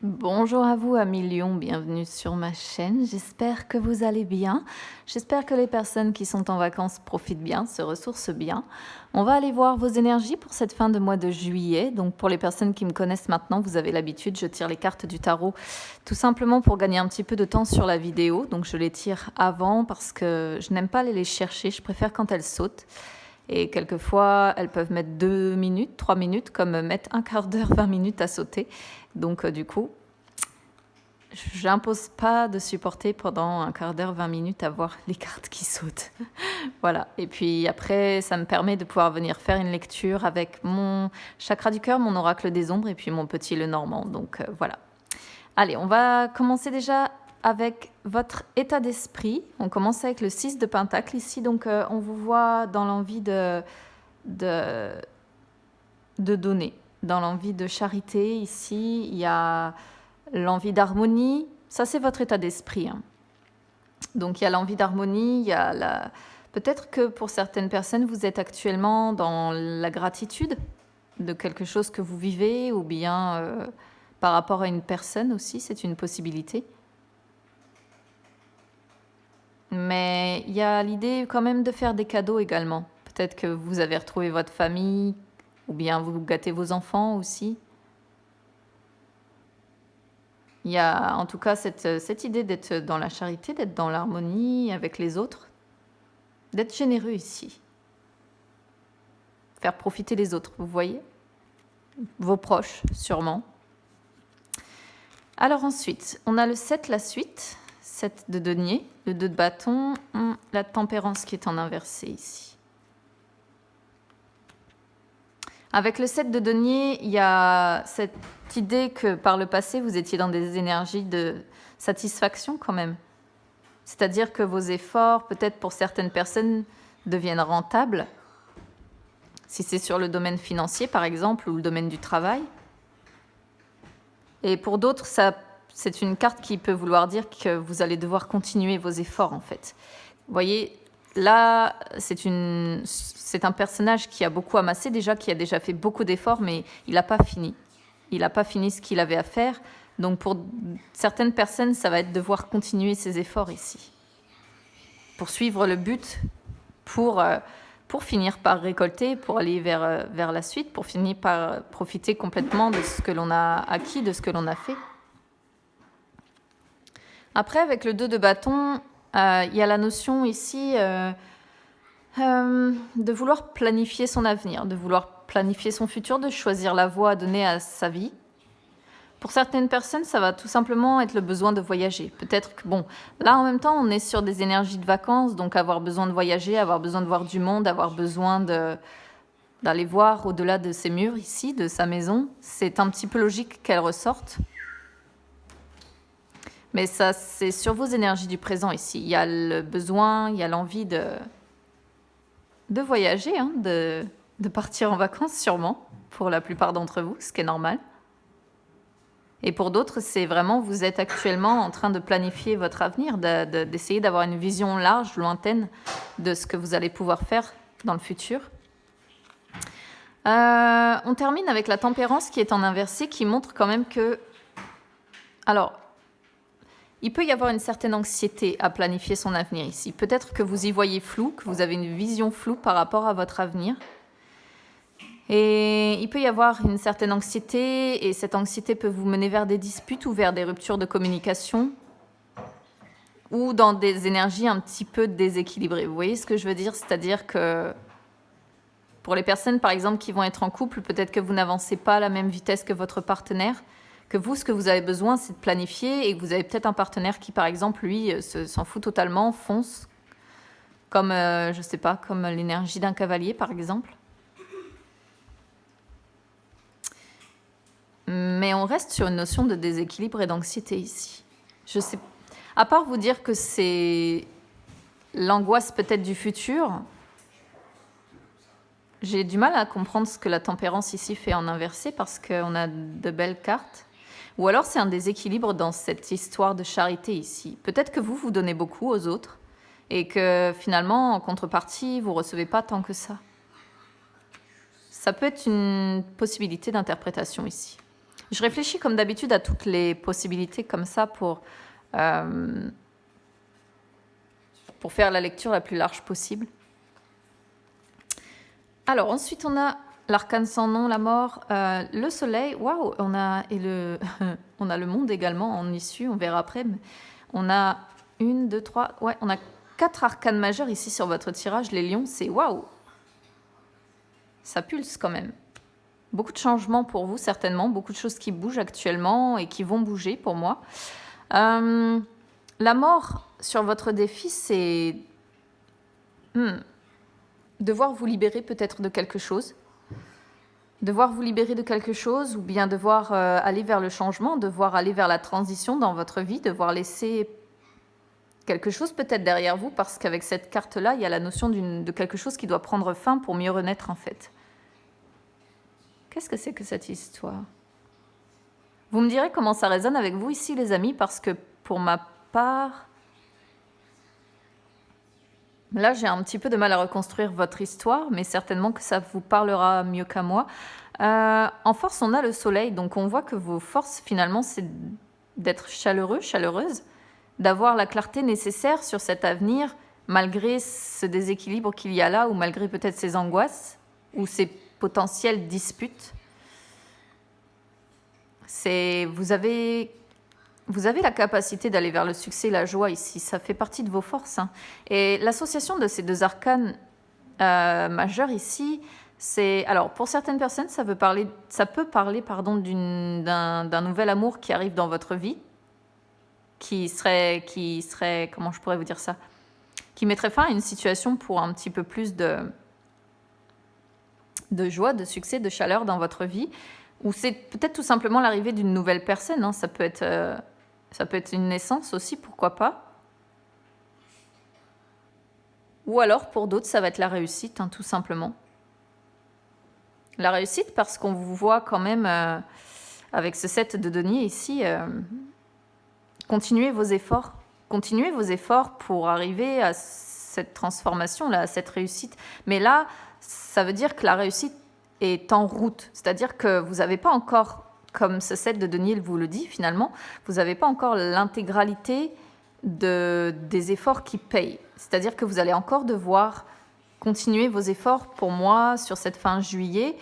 Bonjour à vous, amis Lion, bienvenue sur ma chaîne. J'espère que vous allez bien. J'espère que les personnes qui sont en vacances profitent bien, se ressourcent bien. On va aller voir vos énergies pour cette fin de mois de juillet. Donc pour les personnes qui me connaissent maintenant, vous avez l'habitude, je tire les cartes du tarot tout simplement pour gagner un petit peu de temps sur la vidéo. Donc je les tire avant parce que je n'aime pas aller les chercher, je préfère quand elles sautent. Et quelquefois, elles peuvent mettre 2 minutes, 3 minutes, comme mettre un quart d'heure, 20 minutes à sauter. Donc du coup, j'impose pas de supporter pendant un quart d'heure, 20 minutes à voir les cartes qui sautent. Voilà. Et puis après, ça me permet de pouvoir venir faire une lecture avec mon chakra du cœur, mon oracle des ombres et puis mon petit Lenormand. Donc voilà. Allez, on va commencer déjà avec votre état d'esprit. On commence avec le 6 de Pentacle ici. Donc on vous voit dans l'envie de donner, dans l'envie de charité. Ici, il y a l'envie d'harmonie. Ça, c'est votre état d'esprit. Hein. Donc, il y a l'envie d'harmonie, il y a la... Peut-être que pour certaines personnes, vous êtes actuellement dans la gratitude de quelque chose que vous vivez ou bien par rapport à une personne aussi, c'est une possibilité. Mais il y a l'idée quand même de faire des cadeaux également. Peut-être que vous avez retrouvé votre famille ou bien vous gâtez vos enfants aussi. Il y a en tout cas cette idée d'être dans la charité, d'être dans l'harmonie avec les autres, d'être généreux ici. Faire profiter les autres, vous voyez? Vos proches, sûrement. Alors ensuite, on a le 7, la suite. 7 de denier, le 2 de bâton, la tempérance qui est en inversé ici. Avec le 7 de denier, il y a cette idée que par le passé, vous étiez dans des énergies de satisfaction quand même. C'est-à-dire que vos efforts, peut-être pour certaines personnes, deviennent rentables. Si c'est sur le domaine financier, par exemple, ou le domaine du travail. Et pour d'autres, c'est une carte qui peut vouloir dire que vous allez devoir continuer vos efforts, en fait. Vous voyez, là, c'est un personnage qui a beaucoup amassé déjà, qui a déjà fait beaucoup d'efforts, mais il n'a pas fini. Il n'a pas fini ce qu'il avait à faire. Donc pour certaines personnes, ça va être devoir continuer ses efforts ici. Pour suivre le but, pour finir par récolter, pour aller vers la suite, pour finir par profiter complètement de ce que l'on a acquis, de ce que l'on a fait. Après, avec le 2 de bâton, il y a la notion ici de vouloir planifier son avenir, de vouloir planifier son futur, de choisir la voie à donner à sa vie. Pour certaines personnes, ça va tout simplement être le besoin de voyager. Peut-être que, bon, là en même temps, on est sur des énergies de vacances, donc avoir besoin de voyager, avoir besoin de voir du monde, avoir besoin d'aller voir au-delà de ses murs ici, de sa maison, c'est un petit peu logique qu'elle ressorte. Mais ça, c'est sur vos énergies du présent ici. Il y a le besoin, il y a l'envie de voyager, hein, de partir en vacances sûrement, pour la plupart d'entre vous, ce qui est normal. Et pour d'autres, c'est vraiment, vous êtes actuellement en train de planifier votre avenir, d'essayer d'avoir une vision large, lointaine de ce que vous allez pouvoir faire dans le futur. On termine avec la tempérance qui est en inversé, qui montre quand même que... Alors, il peut y avoir une certaine anxiété à planifier son avenir ici. Peut-être que vous y voyez flou, que vous avez une vision floue par rapport à votre avenir. Et il peut y avoir une certaine anxiété, et cette anxiété peut vous mener vers des disputes ou vers des ruptures de communication, ou dans des énergies un petit peu déséquilibrées. Vous voyez ce que je veux dire? C'est-à-dire que pour les personnes, par exemple, qui vont être en couple, peut-être que vous n'avancez pas à la même vitesse que votre partenaire, que vous, ce que vous avez besoin, c'est de planifier, et que vous avez peut-être un partenaire qui, par exemple, lui, s'en fout totalement, fonce, comme, je sais pas, comme l'énergie d'un cavalier, par exemple. Mais on reste sur une notion de déséquilibre et d'anxiété ici. Je sais, à part vous dire que c'est l'angoisse peut-être du futur, j'ai du mal à comprendre ce que la tempérance ici fait en inversé parce qu'on a de belles cartes. Ou alors c'est un déséquilibre dans cette histoire de charité ici. Peut-être que vous donnez beaucoup aux autres et que finalement, en contrepartie, vous ne recevez pas tant que ça. Ça peut être une possibilité d'interprétation ici. Je réfléchis comme d'habitude à toutes les possibilités comme ça pour faire la lecture la plus large possible. Alors ensuite on a l'arcane sans nom, la mort, le soleil, waouh, on a le monde également en issue, on verra après. Mais on a 1, 2, 3, ouais, on a 4 arcanes majeurs ici sur votre tirage, les lions, c'est waouh. Ça pulse quand même. Beaucoup de changements pour vous certainement, beaucoup de choses qui bougent actuellement et qui vont bouger pour moi. La mort sur votre défi, c'est devoir vous libérer peut-être de quelque chose. Devoir vous libérer de quelque chose ou bien devoir aller vers le changement, devoir aller vers la transition dans votre vie, devoir laisser quelque chose peut-être derrière vous parce qu'avec cette carte-là, il y a la notion de quelque chose qui doit prendre fin pour mieux renaître en fait. Qu'est-ce que c'est que cette histoire? Vous me direz comment ça résonne avec vous ici les amis parce que pour ma part, là j'ai un petit peu de mal à reconstruire votre histoire mais certainement que ça vous parlera mieux qu'à moi. En force on a le soleil donc on voit que vos forces finalement c'est d'être chaleureux, chaleureuse, d'avoir la clarté nécessaire sur cet avenir malgré ce déséquilibre qu'il y a là ou malgré peut-être ces angoisses ou ces potentielles disputes. Vous avez la capacité d'aller vers le succès, la joie ici, ça fait partie de vos forces. Hein. Et l'association de ces deux arcanes majeurs ici, alors pour certaines personnes, ça peut parler d'un nouvel amour qui arrive dans votre vie, qui serait, comment je pourrais vous dire ça, qui mettrait fin à une situation pour un petit peu plus de joie, de succès, de chaleur dans votre vie, ou c'est peut-être tout simplement l'arrivée d'une nouvelle personne. Hein. Ça peut être une naissance aussi, pourquoi pas. Ou alors pour d'autres, ça va être la réussite, hein, tout simplement. La réussite parce qu'on vous voit quand même avec ce 7 de denier ici. Continuez vos efforts. Continuez vos efforts pour arriver à cette transformation-là, à cette réussite. Mais là, ça veut dire que la réussite est en route. C'est-à-dire que vous n'avez pas encore, comme ce 7 de denier vous le dit finalement, vous n'avez pas encore l'intégralité des efforts qui payent. C'est-à-dire que vous allez encore devoir continuer vos efforts pour moi sur cette fin juillet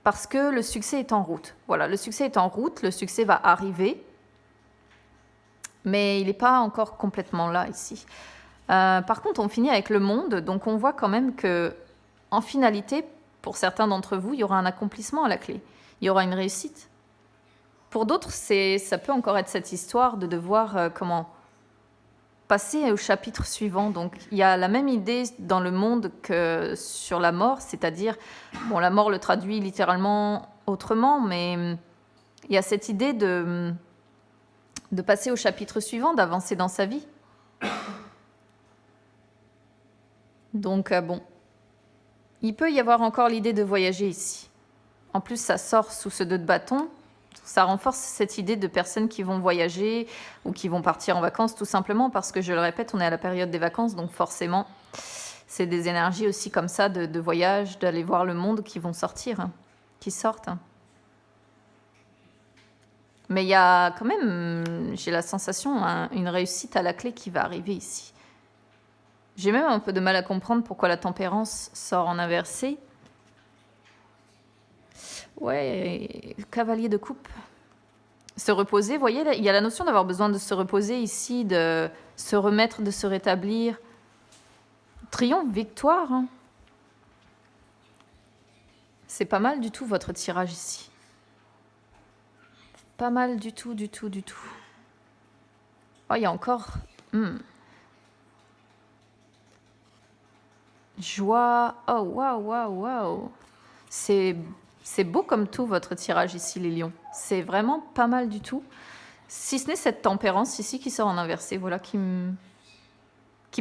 parce que le succès est en route. Voilà, le succès est en route, le succès va arriver. Mais il n'est pas encore complètement là ici. Par contre, on finit avec le monde, donc on voit quand même que, en finalité, pour certains d'entre vous, il y aura un accomplissement à la clé. Il y aura une réussite. Pour d'autres, ça peut encore être cette histoire de devoir passer au chapitre suivant. Donc, il y a la même idée dans le monde que sur la mort, c'est-à-dire, bon, la mort le traduit littéralement autrement, mais il y a cette idée de passer au chapitre suivant, d'avancer dans sa vie. Donc, bon, il peut y avoir encore l'idée de voyager ici. En plus, ça sort sous ce 2 de bâton. Ça renforce cette idée de personnes qui vont voyager ou qui vont partir en vacances, tout simplement parce que, je le répète, on est à la période des vacances, donc forcément, c'est des énergies aussi comme ça de voyage, d'aller voir le monde qui vont sortir, hein, qui sortent. Hein. Mais il y a quand même, j'ai la sensation, une réussite à la clé qui va arriver ici. J'ai même un peu de mal à comprendre pourquoi la tempérance sort en inversé. Ouais, cavalier de coupe. Se reposer, vous voyez, il y a la notion d'avoir besoin de se reposer ici, de se remettre, de se rétablir. Triomphe, victoire. Hein. C'est pas mal du tout votre tirage ici. Pas mal du tout, du tout, du tout. Oh, il y a encore... Joie. Oh, waouh, waouh, waouh. C'est beau comme tout, votre tirage ici, les lions. C'est vraiment pas mal du tout. Si ce n'est cette tempérance ici qui sort en inversé, voilà, qui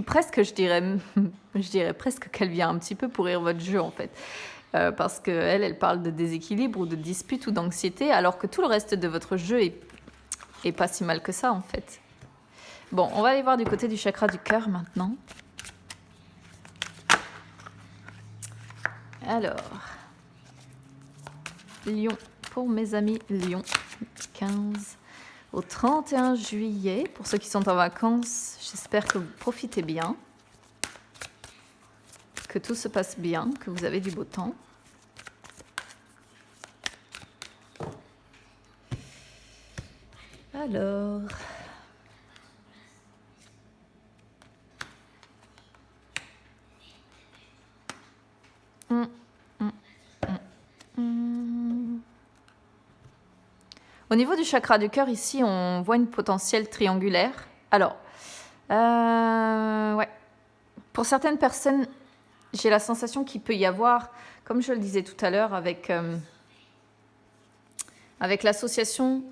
presque, je dirais presque qu'elle vient un petit peu pourrir votre jeu, en fait. Parce qu'elle parle de déséquilibre ou de dispute ou d'anxiété, alors que tout le reste de votre jeu est pas si mal que ça, en fait. Bon, on va aller voir du côté du chakra du cœur, maintenant. Alors, Lion, pour mes amis Lion. 15 au 31 juillet. Pour ceux qui sont en vacances, j'espère que vous profitez bien, que tout se passe bien, que vous avez du beau temps. Alors... Au niveau du chakra du cœur, ici, on voit une potentielle triangulaire. Alors, ouais. Pour certaines personnes, j'ai la sensation qu'il peut y avoir, comme je le disais tout à l'heure, avec l'association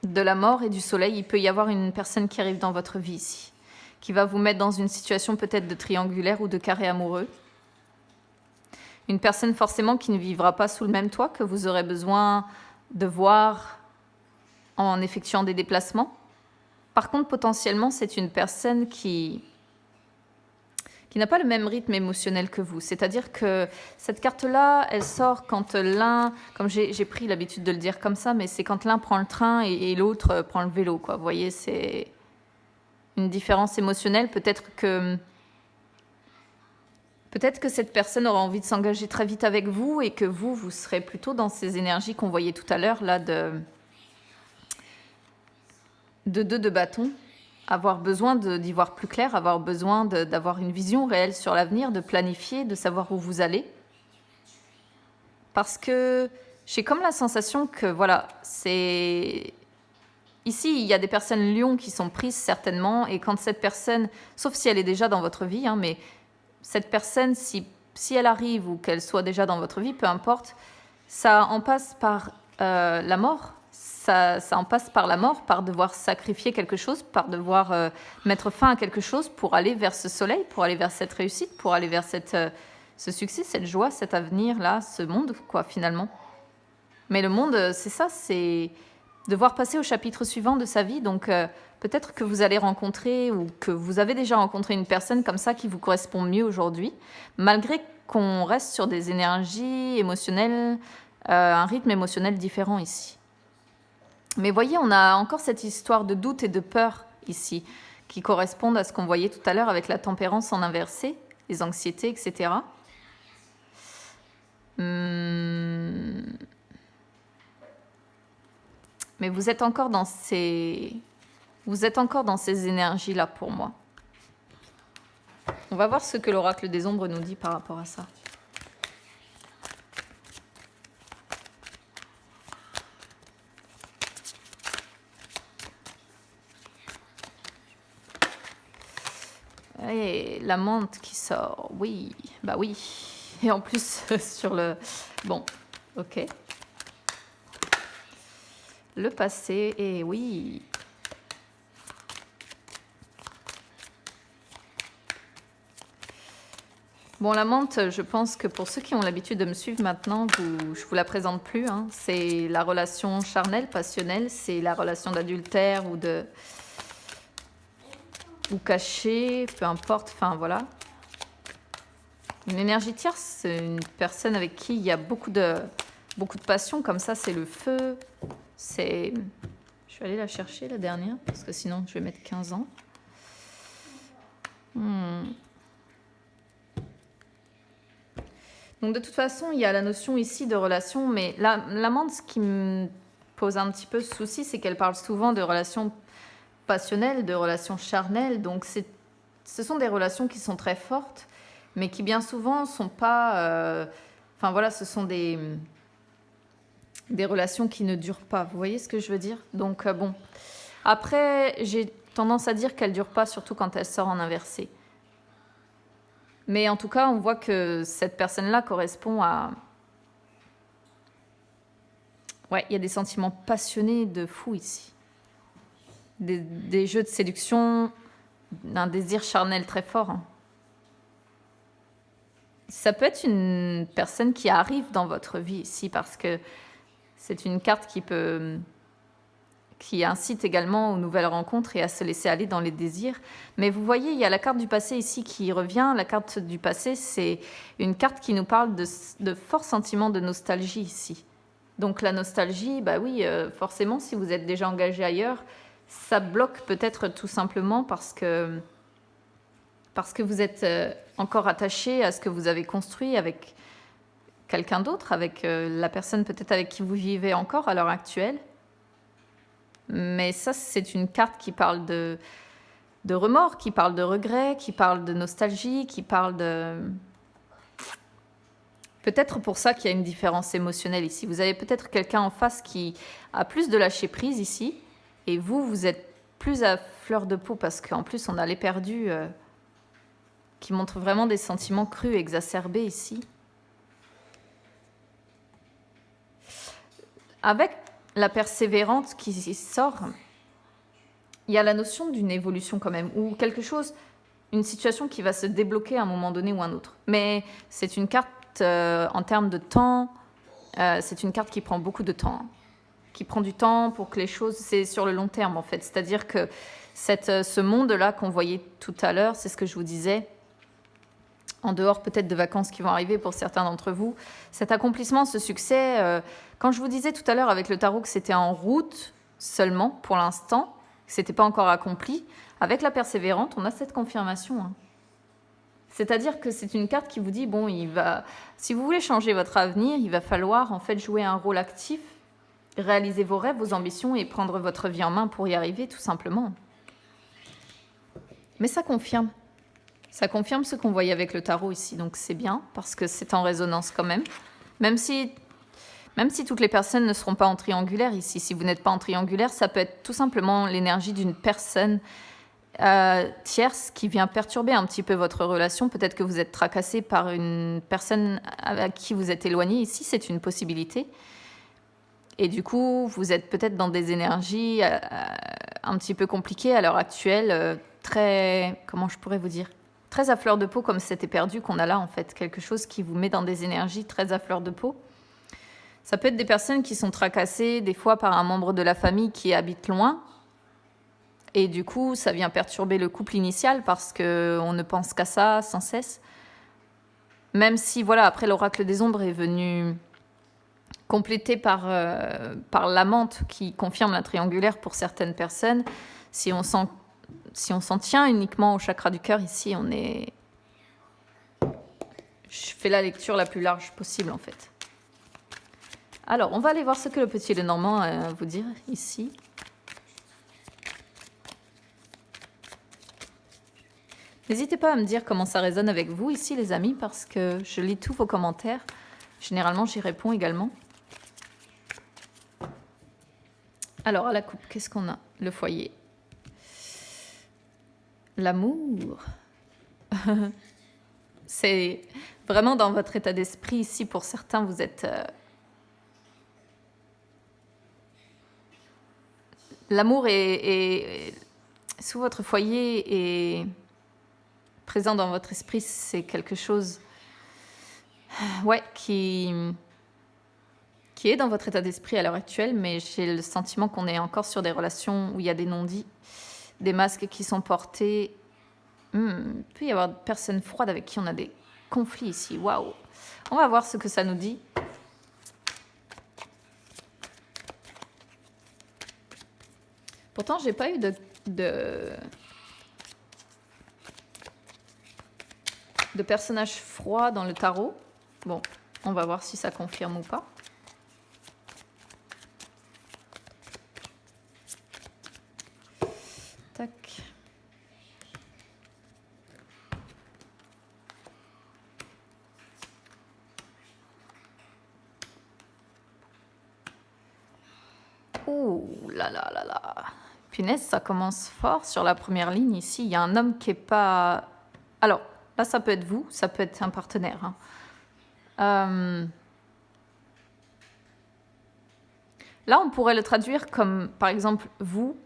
de la mort et du soleil, il peut y avoir une personne qui arrive dans votre vie ici, qui va vous mettre dans une situation peut-être de triangulaire ou de carré amoureux. Une personne forcément qui ne vivra pas sous le même toit, que vous aurez besoin de voir en effectuant des déplacements. Par contre, potentiellement, c'est une personne qui n'a pas le même rythme émotionnel que vous. C'est-à-dire que cette carte-là, elle sort quand l'un, comme j'ai pris l'habitude de le dire comme ça, mais c'est quand l'un prend le train et l'autre prend le vélo, quoi. Vous voyez, c'est une différence émotionnelle. Peut-être que cette personne aura envie de s'engager très vite avec vous et que vous serez plutôt dans ces énergies qu'on voyait tout à l'heure, là, de 2 de bâton. Avoir besoin d'y voir plus clair, avoir besoin d'avoir une vision réelle sur l'avenir, de planifier, de savoir où vous allez. Parce que j'ai comme la sensation que, voilà, c'est... Ici, il y a des personnes lions qui sont prises certainement, et quand cette personne, sauf si elle est déjà dans votre vie, hein, mais cette personne, si elle arrive ou qu'elle soit déjà dans votre vie, peu importe, ça en passe par la mort. Ça en passe par la mort, par devoir sacrifier quelque chose, par devoir mettre fin à quelque chose pour aller vers ce soleil, pour aller vers cette réussite, pour aller vers ce succès, cette joie, cet avenir-là, ce monde, quoi, finalement. Mais le monde, c'est ça, c'est devoir passer au chapitre suivant de sa vie. Donc, peut-être que vous allez rencontrer ou que vous avez déjà rencontré une personne comme ça qui vous correspond mieux aujourd'hui, malgré qu'on reste sur des énergies émotionnelles, un rythme émotionnel différent ici. Mais voyez, on a encore cette histoire de doute et de peur ici, qui correspondent à ce qu'on voyait tout à l'heure avec la tempérance en inversé, les anxiétés, etc. Mais vous êtes encore dans ces énergies-là pour moi. On va voir ce que l'oracle des ombres nous dit par rapport à ça. Et la menthe qui sort, oui, bah oui. Et en plus, sur le... Bon, ok. Le passé, et oui. Bon, la menthe, je pense que pour ceux qui ont l'habitude de me suivre maintenant, je vous la présente plus. Hein. C'est la relation charnelle, passionnelle, c'est la relation d'adultère ou cachée, peu importe, enfin voilà. Une énergie tierce, c'est une personne avec qui il y a beaucoup de passion, comme ça, c'est le feu. Je vais aller la chercher, la dernière, parce que sinon, je vais mettre 15 ans. Donc, de toute façon, il y a la notion ici de relation, mais l'amante, ce qui me pose un petit peu de souci, c'est qu'elle parle souvent de relations passionnelles, de relations charnelles. Donc, ce sont des relations qui sont très fortes, mais qui bien souvent sont pas... Enfin, voilà, ce sont des relations qui ne durent pas. Vous voyez ce que je veux dire? Donc, bon. Après, j'ai tendance à dire qu'elle ne dure pas, surtout quand elle sort en inversé. Mais en tout cas, on voit que cette personne-là correspond à... Ouais, il y a des sentiments passionnés de fou ici. Des jeux de séduction, un désir charnel très fort. Hein. Ça peut être une personne qui arrive dans votre vie ici, parce que c'est une carte qui incite également aux nouvelles rencontres et à se laisser aller dans les désirs. Mais vous voyez, il y a la carte du passé ici qui revient. La carte du passé, c'est une carte qui nous parle de forts sentiments de nostalgie ici. Donc la nostalgie, bah oui, forcément, si vous êtes déjà engagé ailleurs, ça bloque peut-être tout simplement parce que vous êtes encore attaché à ce que vous avez construit avec quelqu'un d'autre, avec la personne peut-être avec qui vous vivez encore à l'heure actuelle. Mais ça, c'est une carte qui parle de remords, qui parle de regrets, qui parle de nostalgie, qui parle de... Peut-être pour ça qu'il y a une différence émotionnelle ici. Vous avez peut-être quelqu'un en face qui a plus de lâcher prise ici, et vous êtes plus à fleur de peau parce qu'en plus on a l'éperdu qui montre vraiment des sentiments crus, exacerbés ici. Avec la persévérante qui sort, il y a la notion d'une évolution quand même, ou quelque chose, une situation qui va se débloquer à un moment donné ou un autre. Mais c'est une carte en termes de temps, c'est une carte qui prend beaucoup de temps, hein, qui prend du temps pour que les choses, c'est sur le long terme en fait. C'est-à-dire que ce monde-là qu'on voyait tout à l'heure, c'est ce que je vous disais, en dehors peut-être de vacances qui vont arriver pour certains d'entre vous, cet accomplissement, ce succès, quand je vous disais tout à l'heure avec le tarot que c'était en route seulement pour l'instant, que c'était pas encore accompli, avec la persévérante, on a cette confirmation, hein. C'est-à-dire que c'est une carte qui vous dit, bon, si vous voulez changer votre avenir, il va falloir en fait jouer un rôle actif, réaliser vos rêves, vos ambitions et prendre votre vie en main pour y arriver, tout simplement. Mais ça confirme. Ça confirme ce qu'on voyait avec le tarot ici, donc c'est bien, parce que c'est en résonance quand même. Même si toutes les personnes ne seront pas en triangulaire ici, si vous n'êtes pas en triangulaire, ça peut être tout simplement l'énergie d'une personne tierce qui vient perturber un petit peu votre relation. Peut-être que vous êtes tracassé par une personne à qui vous êtes éloigné. Ici, c'est une possibilité. Et du coup, vous êtes peut-être dans des énergies un petit peu compliquées à l'heure actuelle, très, comment je pourrais vous dire, très à fleur de peau, comme cet éperdu qu'on a là, en fait. Quelque chose qui vous met dans des énergies très à fleur de peau. Ça peut être des personnes qui sont tracassées, des fois, par un membre de la famille qui habite loin. Et du coup, ça vient perturber le couple initial parce qu'on ne pense qu'à ça sans cesse. Même si, voilà, après, l'oracle des ombres est venu complété par l'amante qui confirme la triangulaire pour certaines personnes. Si on s'en tient uniquement au chakra du cœur, ici, je fais la lecture la plus large possible, en fait. Alors, on va aller voir ce que le petit Lenormand a à vous dire ici. N'hésitez pas à me dire comment ça résonne avec vous ici, les amis, parce que je lis tous vos commentaires. Généralement, j'y réponds également. Alors, à la coupe, qu'est-ce qu'on a? Le foyer. L'amour. C'est vraiment dans votre état d'esprit ici. Pour certains, vous êtes... L'amour est sous votre foyer et présent dans votre esprit. C'est quelque chose... Ouais, qui est dans votre état d'esprit à l'heure actuelle, mais j'ai le sentiment qu'on est encore sur des relations où il y a des non-dits, des masques qui sont portés. Il peut y avoir des personnes froides avec qui on a des conflits ici. Waouh! On va voir ce que ça nous dit. Pourtant, j'ai pas eu de personnage froid dans le tarot. Bon, on va voir si ça confirme ou pas. Tac. Ouh là là là là. Punaise, ça commence fort sur la première ligne ici. Il y a un homme qui est pas... Alors, là, ça peut être vous, ça peut être un partenaire, hein. Là, on pourrait le traduire comme, par exemple, vous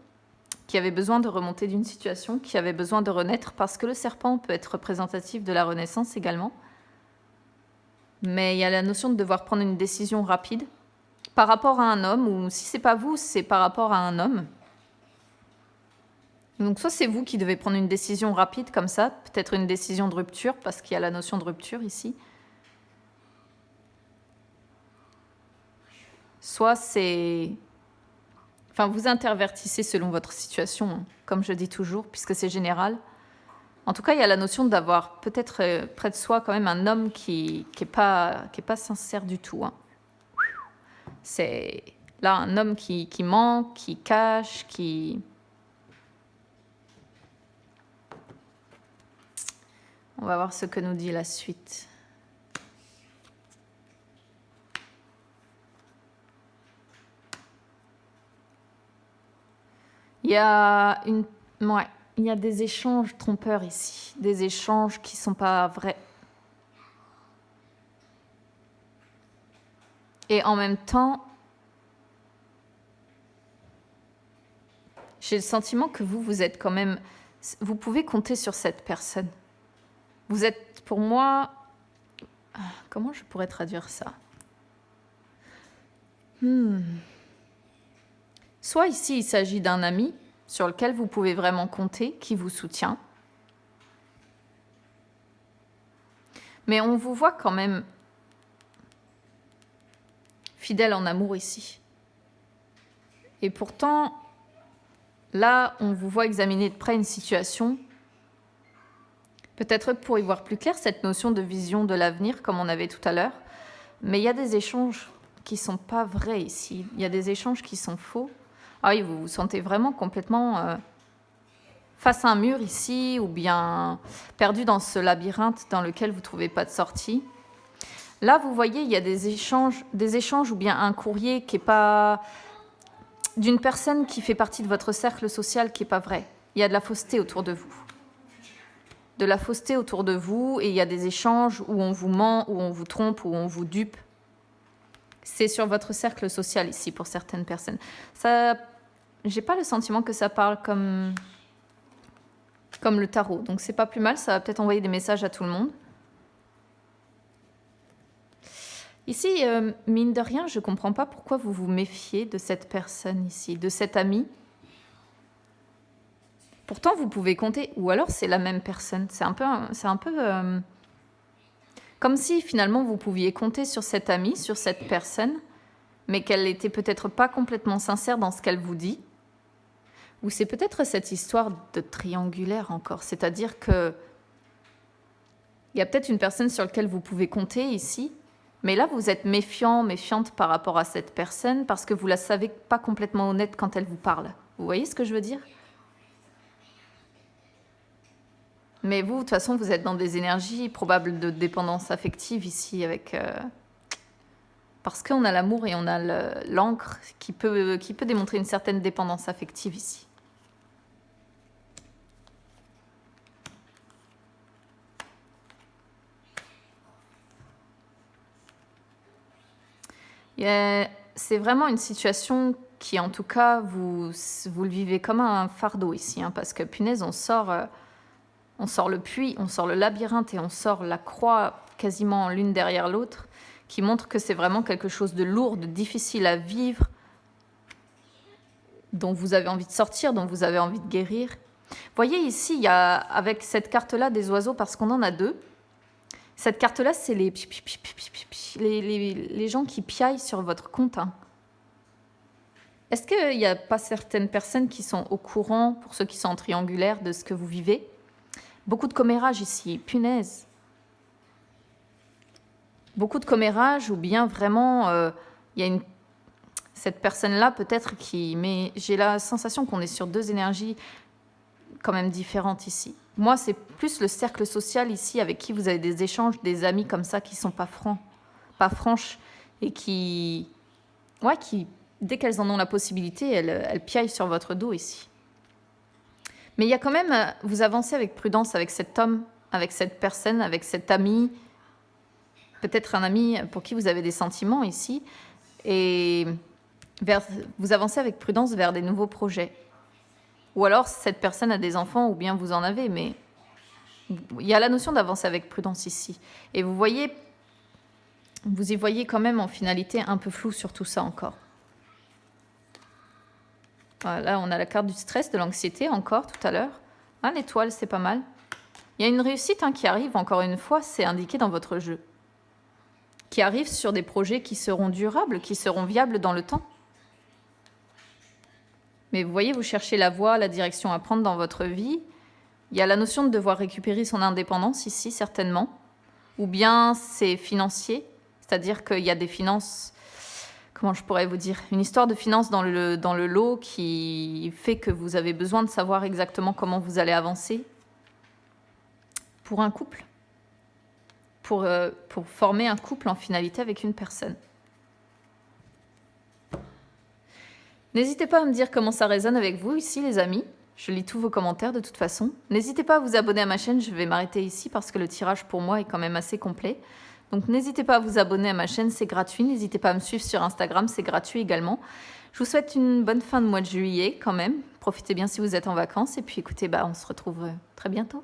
qui avez besoin de remonter d'une situation, qui avez besoin de renaître, parce que le serpent peut être représentatif de la renaissance également. Mais il y a la notion de devoir prendre une décision rapide par rapport à un homme, ou si c'est pas vous, c'est par rapport à un homme. Donc soit c'est vous qui devez prendre une décision rapide comme ça, peut-être une décision de rupture, parce qu'il y a la notion de rupture ici. soit c'est... Enfin, vous intervertissez selon votre situation, hein, comme je dis toujours, puisque c'est général. En tout cas, il y a la notion d'avoir peut-être près de soi quand même un homme qui est pas sincère du tout. Hein. C'est là un homme qui ment, qui cache, qui... On va voir ce que nous dit la suite. Il y a il y a des échanges trompeurs ici, des échanges qui sont pas vrais. Et en même temps, j'ai le sentiment que vous êtes quand même... Vous pouvez compter sur cette personne. Vous êtes, pour moi... Comment je pourrais traduire ça? Soit ici, il s'agit d'un ami sur lequel vous pouvez vraiment compter, qui vous soutient. Mais on vous voit quand même fidèle en amour ici. Et pourtant, là, on vous voit examiner de près une situation. Peut-être pour y voir plus clair, cette notion de vision de l'avenir, comme on avait tout à l'heure. Mais il y a des échanges qui ne sont pas vrais ici. Il y a des échanges qui sont faux. Ah oui, vous vous sentez vraiment complètement face à un mur ici, ou bien perdu dans ce labyrinthe dans lequel vous ne trouvez pas de sortie. Là, vous voyez, il y a des échanges ou bien un courrier qui n'est pas d'une personne qui fait partie de votre cercle social qui n'est pas vrai. Il y a de la fausseté autour de vous. De la fausseté autour de vous, et il y a des échanges où on vous ment, où on vous trompe, où on vous dupe. C'est sur votre cercle social ici pour certaines personnes. Ça, j'ai pas le sentiment que ça parle comme le tarot. Donc c'est pas plus mal, ça va peut-être envoyer des messages à tout le monde. Ici, mine de rien, je comprends pas pourquoi vous vous méfiez de cette personne ici, de cet ami. Pourtant, vous pouvez compter, ou alors c'est la même personne. C'est un peu comme si finalement vous pouviez compter sur cet ami, sur cette personne, mais qu'elle n'était peut-être pas complètement sincère dans ce qu'elle vous dit. Ou c'est peut-être cette histoire de triangulaire encore, c'est-à-dire que il y a peut-être une personne sur laquelle vous pouvez compter ici, mais là vous êtes méfiante par rapport à cette personne parce que vous la savez pas complètement honnête quand elle vous parle. Vous voyez ce que je veux dire? Mais vous, de toute façon, vous êtes dans des énergies probables de dépendance affective ici, avec parce qu'on a l'amour et on a l'encre qui peut démontrer une certaine dépendance affective ici. C'est vraiment une situation qui, en tout cas, vous le vivez comme un fardeau ici, hein, parce que, punaise, on sort le puits, on sort le labyrinthe et on sort la croix quasiment l'une derrière l'autre, qui montre que c'est vraiment quelque chose de lourd, de difficile à vivre, dont vous avez envie de sortir, dont vous avez envie de guérir. Voyez ici, il y a avec cette carte-là des oiseaux, parce qu'on en a deux. Cette carte-là, c'est les gens qui piaillent sur votre compte. Hein. Est-ce qu'il n'y a pas certaines personnes qui sont au courant, pour ceux qui sont en triangulaire, de ce que vous vivez? Beaucoup de commérages ici, punaise. Beaucoup de commérages, ou bien vraiment, il y a cette personne-là peut-être qui... Mais j'ai la sensation qu'on est sur deux énergies quand même différentes ici. Moi, c'est plus le cercle social ici avec qui vous avez des échanges, des amis comme ça qui sont pas franches, et qui, dès qu'elles en ont la possibilité, elles piaillent sur votre dos ici. Mais il y a quand même, vous avancez avec prudence avec cet homme, avec cette personne, avec cet ami, peut-être un ami pour qui vous avez des sentiments ici, et vous avancez avec prudence vers des nouveaux projets. Ou alors cette personne a des enfants, ou bien vous en avez, mais il y a la notion d'avancer avec prudence ici. Et vous y voyez quand même en finalité un peu flou sur tout ça encore. Voilà, là, on a la carte du stress, de l'anxiété encore tout à l'heure. Ah, l'étoile, c'est pas mal. Il y a une réussite qui arrive, encore une fois, c'est indiqué dans votre jeu. qui arrivent sur des projets qui seront durables, qui seront viables dans le temps. Mais vous voyez, vous cherchez la voie, la direction à prendre dans votre vie. Il y a la notion de devoir récupérer son indépendance ici, certainement. Ou bien c'est financier, c'est-à-dire qu'il y a des finances, comment je pourrais vous dire, une histoire de finances dans le lot qui fait que vous avez besoin de savoir exactement comment vous allez avancer pour un couple, pour former un couple en finalité avec une personne. N'hésitez pas à me dire comment ça résonne avec vous ici, les amis. Je lis tous vos commentaires de toute façon. N'hésitez pas à vous abonner à ma chaîne, je vais m'arrêter ici parce que le tirage pour moi est quand même assez complet. Donc n'hésitez pas à vous abonner à ma chaîne, c'est gratuit. N'hésitez pas à me suivre sur Instagram, c'est gratuit également. Je vous souhaite une bonne fin de mois de juillet quand même. Profitez bien si vous êtes en vacances. Et puis écoutez, on se retrouve très bientôt.